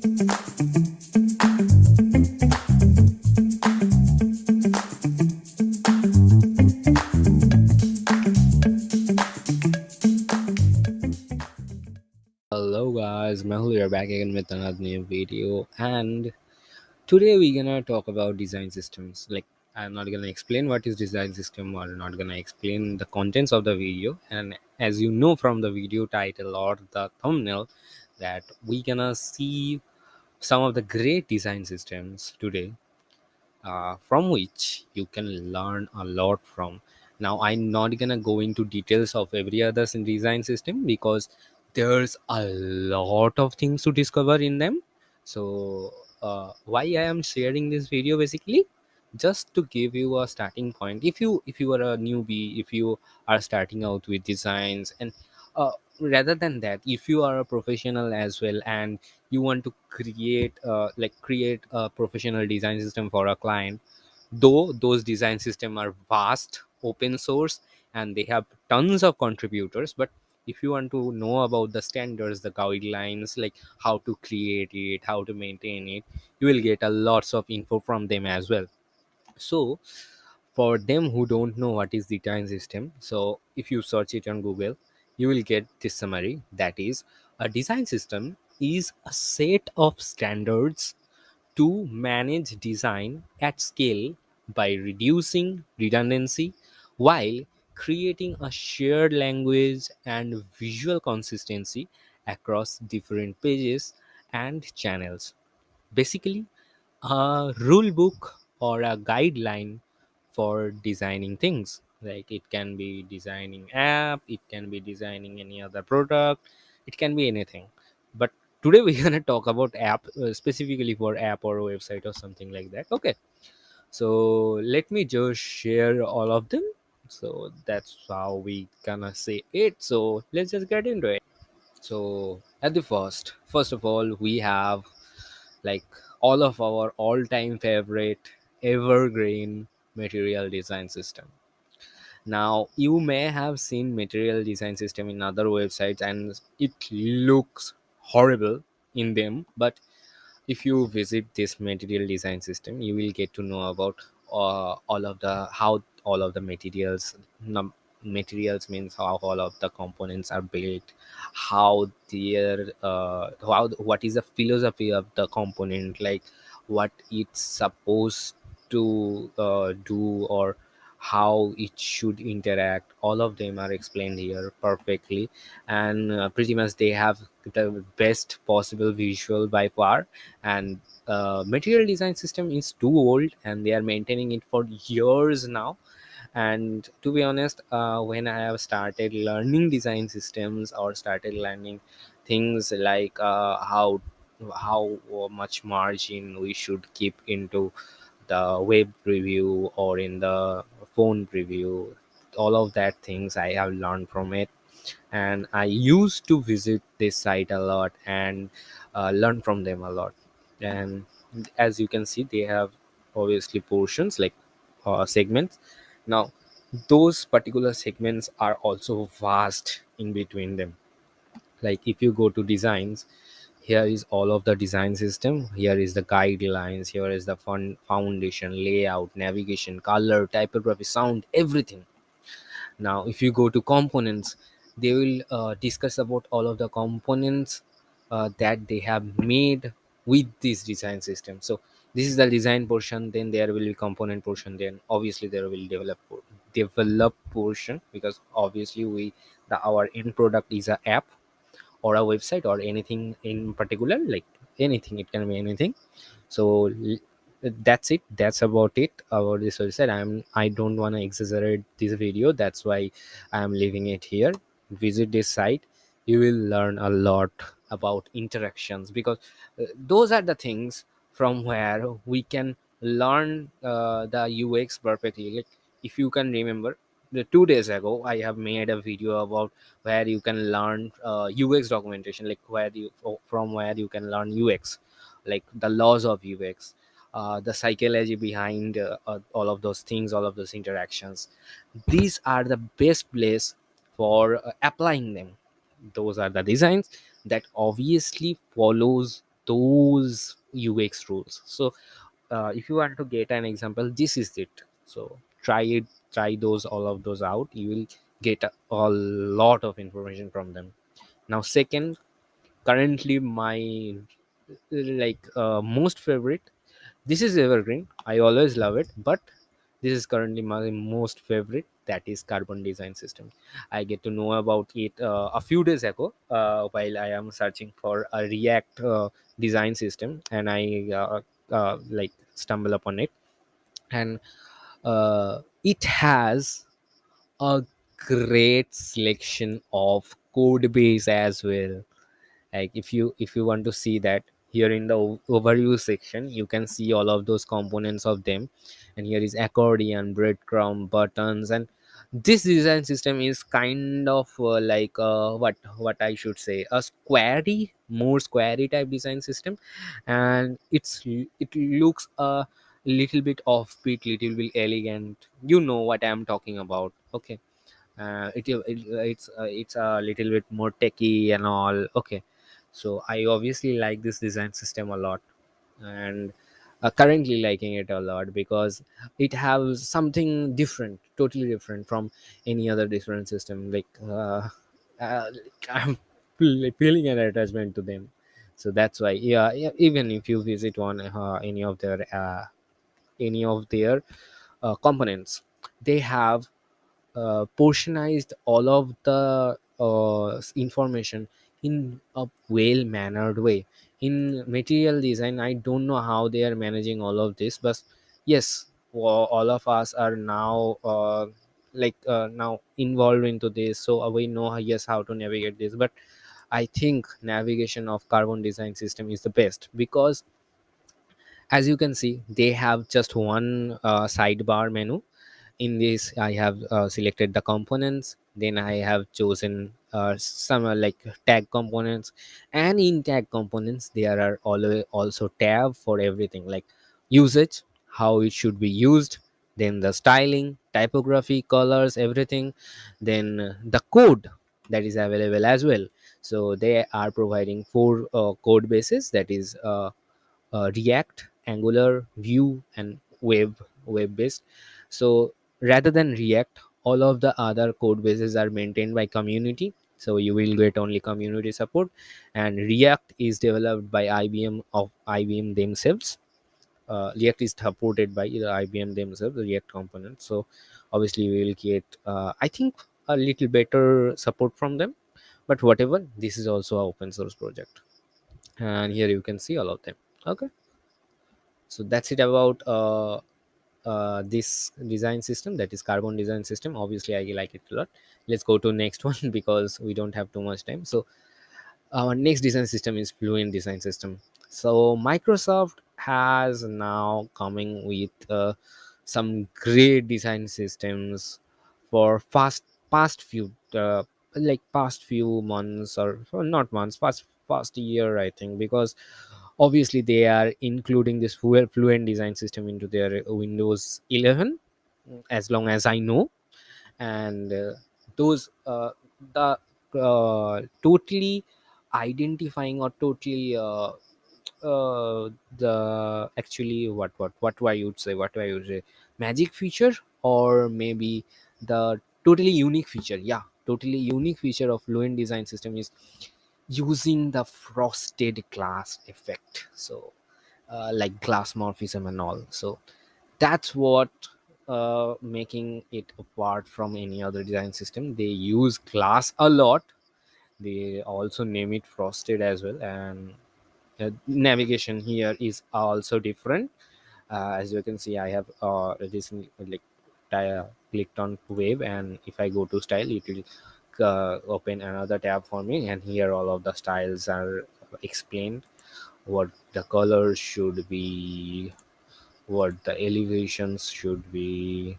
Hello guys, Mehul here back again with another new video, and today we're gonna talk about design systems. Like, I'm not gonna explain what is design system or not gonna explain the contents of the video. And as you know from the video title or the thumbnail, that we gonna see some of the great design systems today, from which you can learn a lot from. Now, I'm not gonna go into details of every other design system because there's a lot of things to discover in them. So, why I am sharing this video basically, just to give you a starting point. If you are a newbie, if you are starting out with designs, and uh, rather than that, if you are a professional as well and you want to create a professional design system for a client, though those design system are vast, open source, and they have tons of contributors, but if you want to know about the standards, the guidelines, like how to create it, how to maintain it, you will get a lots of info from them as well. So for them who don't know what is the design system, so if you search it on Google, you will get this summary. That is, a design system is a set of standards to manage design at scale by reducing redundancy while creating a shared language and visual consistency across different pages and channels. Basically, a rule book or a guideline for designing things. Like, it can be designing app, it can be designing any other product, it can be anything. But today we're gonna talk about app, specifically for app or website or something like that. Okay, so let me just share all of them. So that's how we gonna say it. So let's just get into it. So at the first of all, we have like all of our all-time favorite evergreen material design system. Now, you may have seen material design system in other websites and it looks horrible in them, but if you visit this material design system, you will get to know about all of the how all of the materials means how all of the components are built, how their how what is the philosophy of the component, like what it's supposed to do, or how it should interact. All of them are explained here perfectly, and pretty much they have the best possible visual by far. And material design system is too old and they are maintaining it for years now. And to be honest, when I have started learning design systems or started learning things like how much margin we should keep into the web review or in the phone review, all of that things I have learned from it. And I used to visit this site a lot and learn from them a lot. And as you can see, they have obviously portions like segments. Now, those particular segments are also vast in between them. Like, if you go to designs, here is all of the design system, here is the guidelines, here is the foundation, layout, navigation, color, typography, sound, everything. Now, if you go to components, they will discuss about all of the components that they have made with this design system. So this is the design portion, then there will be component portion, then obviously there will develop portion, because obviously our end product is a app or a website or anything in particular, like anything, it can be anything. So that's it, that's about it about this website. I don't want to exaggerate this video, that's why I'm leaving it here. Visit this site, you will learn a lot about interactions, because those are the things from where we can learn the UX perfectly. Like, if you can remember, the 2 days ago I have made a video about where you can learn UX documentation, like from where you can learn UX, like the laws of UX, the psychology behind all of those things, all of those interactions. These are the best place for applying them. Those are the designs that obviously follows those UX rules. So if you want to get an example, this is it. So try it, try those, all of those out. You will get a lot of information from them. Now second, currently my most favorite, this is evergreen, I always love it, but this is currently my most favorite, that is carbon design system. I get to know about it a few days ago while I am searching for a React design system, and I stumble upon it. And it has a great selection of code base as well. Like if you want to see that, here in the overview section you can see all of those components of them. And here is accordion, breadcrumb, buttons. And this design system is kind of what I should say, a squarey, more squarey type design system. And it looks a little bit offbeat, little bit elegant, you know what I'm talking about. Okay. It's a little bit more techy and all. Okay. So I obviously like this design system a lot, and currently liking it a lot because it has something different, totally different from any other different system. I'm feeling an attachment to them. So that's why, yeah, yeah, even if you visit on any of their components, they have portionized all of the information in a well mannered way. In material design, I don't know how they are managing all of this, but yes, all of us are now now involved into this, so we know, yes, how to navigate this. But I think navigation of carbon design system is the best, because as you can see, they have just one sidebar menu. In this I have selected the components, then I have chosen some tag components. And in tag components there are also tab for everything, like usage, how it should be used, then the styling, typography, colors, everything, then the code that is available as well. So they are providing four code bases, that is React, Angular, Vue, and web based. So rather than React, all of the other code bases are maintained by community. So you will get only community support. And React is developed by IBM themselves. React is supported by the IBM themselves, the React component. So obviously we will get, I think, a little better support from them. But whatever, this is also an open source project, and here you can see all of them. Okay. So that's it about this design system, that is carbon design system. Obviously I like it a lot. Let's go to next one because we don't have too much time. So our next design system is Fluent Design System. So Microsoft has now coming with some great design systems for past few past few months, or not months, past year, I think, because obviously they are including this Fluent Design System into their Windows 11, as long as I know. And those the totally identifying, or totally the actually what I would say, magic feature, or maybe the totally unique feature, yeah, totally unique feature of Fluent Design System is using the frosted glass effect. So like glass morphism and all. So that's what making it apart from any other design system. They use glass a lot. They also name it frosted as well. And navigation here is also different. As you can see, I have recently clicked on wave, and if I go to style, it will open another tab for me. And here all of the styles are explained, what the colors should be, what the elevations should be,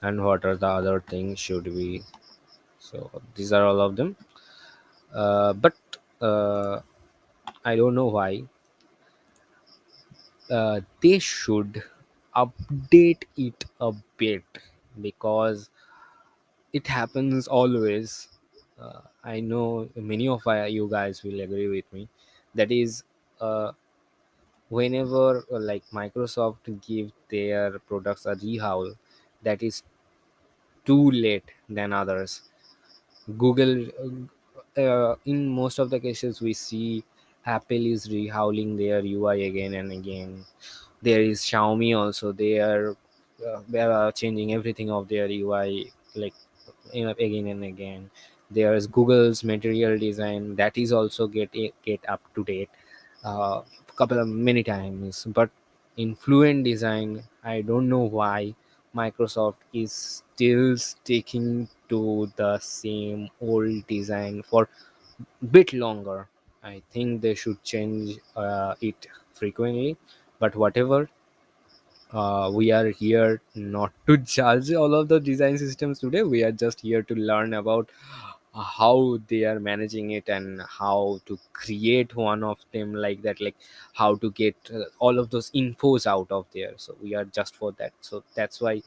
and what are the other things should be. So these are all of them. But I don't know why they should update it a bit, because it happens always. I know many of you guys will agree with me That is, uh, whenever like Microsoft give their products a rehaul, that is too late than others. Google, in most of the cases we see Apple is rehauling their UI again and again. There is Xiaomi also, they are changing everything of their UI, like, again and again. There's Google's material design, that is also get up to date couple of many times. But in Fluent Design, I don't know why Microsoft is still sticking to the same old design for bit longer. I think they should change it frequently. But whatever, we are here not to judge all of the design systems today. We are just here to learn about how they are managing it and how to create one of them, like that, like how to get all of those infos out of there. So we are just for that. So that's why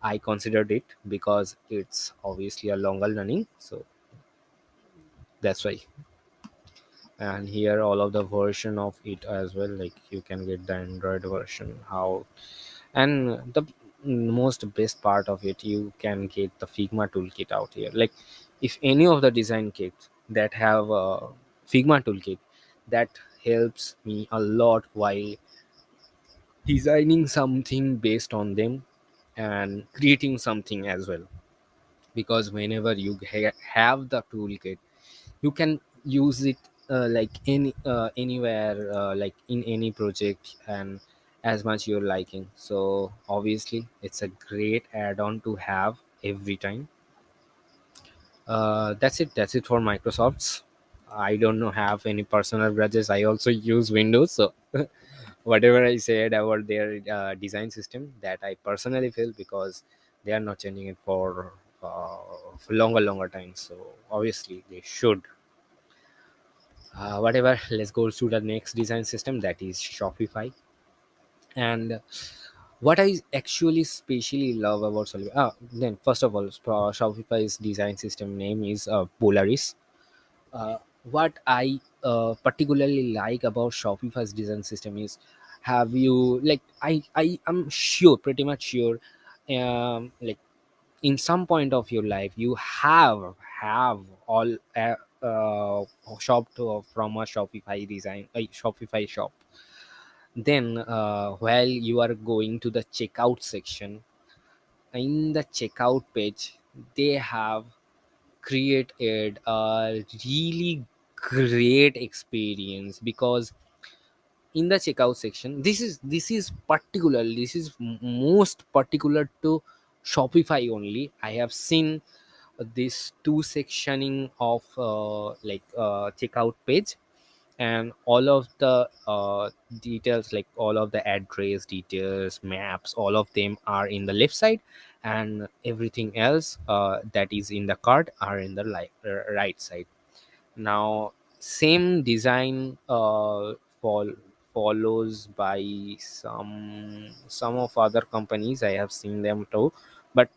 I considered it, because it's obviously a longer learning. So that's why. And here all of the version of it as well, like you can get the Android version, how. And the most best part of it, you can get the Figma toolkit out here. Like, if any of the design kits that have a Figma toolkit, that helps me a lot while designing something based on them and creating something as well. Because whenever you have the toolkit, you can use it like anywhere, like in any project, and as much you're liking. So obviously it's a great add-on to have every time. That's it for Microsoft's. I don't know, have any personal grudges. I also use Windows, so whatever I said about their design system, that I personally feel, because they are not changing it for longer time. So obviously they should. Whatever, let's go to the next design system, that is Shopify. And what I actually specially love about Shopify, then first of all, Shopify's design system name is Polaris. What I particularly like about Shopify's design system is, have you, like, I am sure, pretty much sure, like, in some point of your life you have all shopped from a Shopify shop. Then while you are going to the checkout section, in the checkout page, they have created a really great experience. Because in the checkout section, this is most particular to Shopify only. I have seen this two sectioning of checkout page, and all of the details, like all of the address details, maps, all of them are in the left side, and everything else that is in the cart are in the right side. Now, same design follows by some of other companies. I have seen them too, but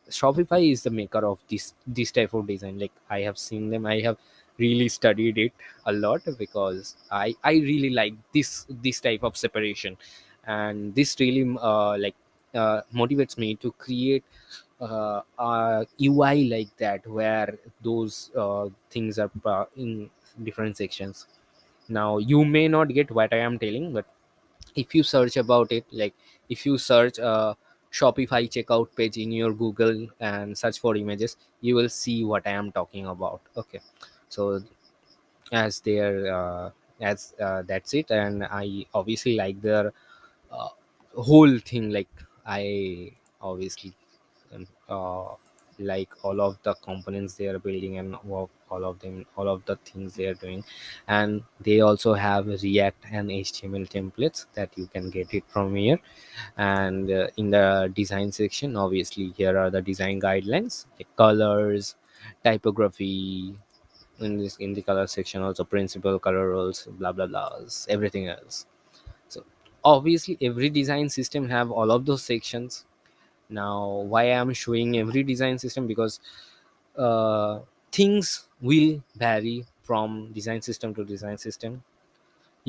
Shopify is the maker of this type of design. Like, I have seen them, I have really studied it a lot, because I really like this type of separation. And this really motivates me to create a UI like that, where those things are in different sections. Now, you may not get what I am telling, but if you search about it, like, if you search Shopify checkout page in your Google and search for images, you will see what I am talking about. Okay, so as their as that's it. And I obviously like their uh, whole thing. Like, I obviously uh, like all of the components they are building, and all of the things they are doing. And they also have React and HTML templates that you can get it from here. And in the design section, obviously here are the design guidelines, like colors, typography. In the color section also, principal color rules, blah blah blah, everything else. So obviously every design system have all of those sections. Now, why I'm showing every design system, because uh, things will vary from design system to design system.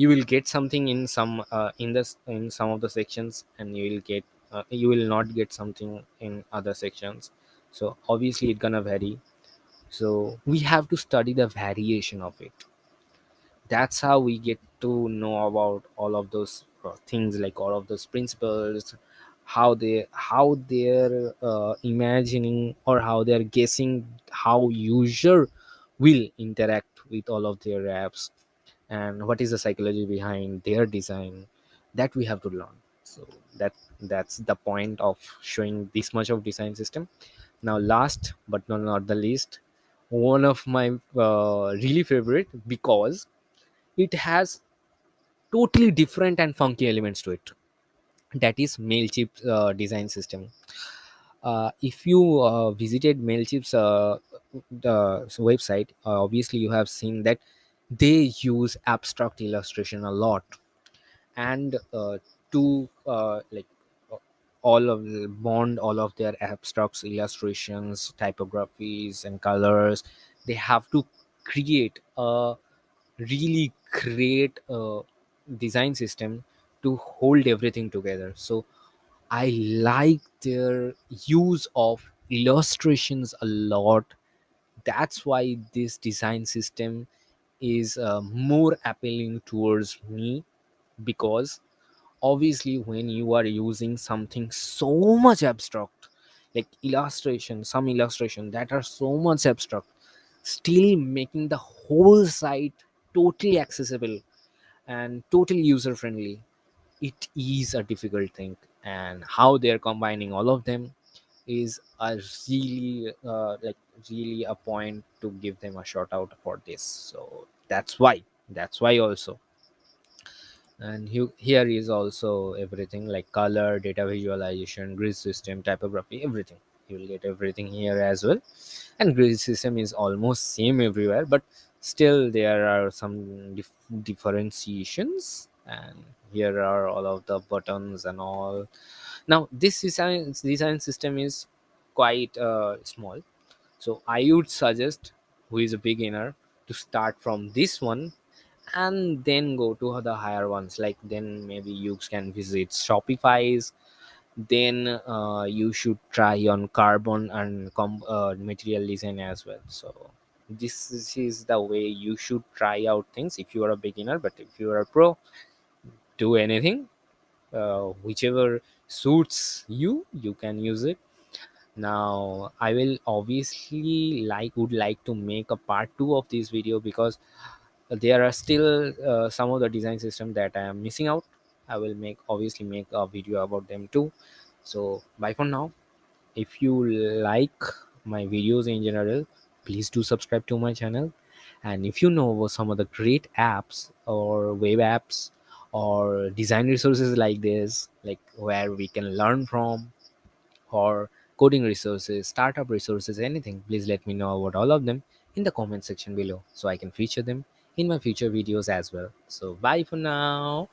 you will get something in in some of the sections, and you will not get something in other sections. So obviously it gonna vary. So we have to study the variation of it. That's how we get to know about all of those things, like all of those principles, how they're imagining, or how they're guessing how user will interact with all of their apps, and what is the psychology behind their design. That we have to learn. So that's the point of showing this much of design system. Now, last but not the least, one of my really favorite, because it has totally different and funky elements to it. That is Mailchimp design system. If you visited Mailchimp's the website, obviously you have seen that they use abstract illustration a lot, and to uh, all of bond all of their abstracts illustrations, typographies, and colors. They have to create a really great design system to hold everything together. So I like their use of illustrations a lot. That's why this design system is more appealing towards me, because obviously when you are using something so much abstract, like illustration, some illustration that are so much abstract, still making the whole site totally accessible and totally user friendly, it is a difficult thing. And how they're combining all of them is a really really a point to give them a shout out for this. So that's why also. And here is also everything, like color, data visualization, grid system, typography, everything. You will get everything here as well. And grid system is almost same everywhere, but still there are some differentiations. And here are all of the buttons and all. Now this design system is quite small, so I would suggest who is a beginner to start from this one, and then go to the higher ones. Like then maybe you can visit Shopify's. Then you should try on carbon and material design as well. So this is the way you should try out things if you are a beginner. But if you are a pro, do anything, whichever suits you, you can use it. Now I will obviously would like to make a part 2 of this video, because there are still some of the design system that I am missing out. I will obviously make a video about them too. So bye for now. If you like my videos in general, please do subscribe to my channel. And if you know about some of the great apps or web apps or design resources like this, like where we can learn from, or coding resources, startup resources, anything, please let me know about all of them in the comment section below, so I can feature them in my future videos as well. So bye for now.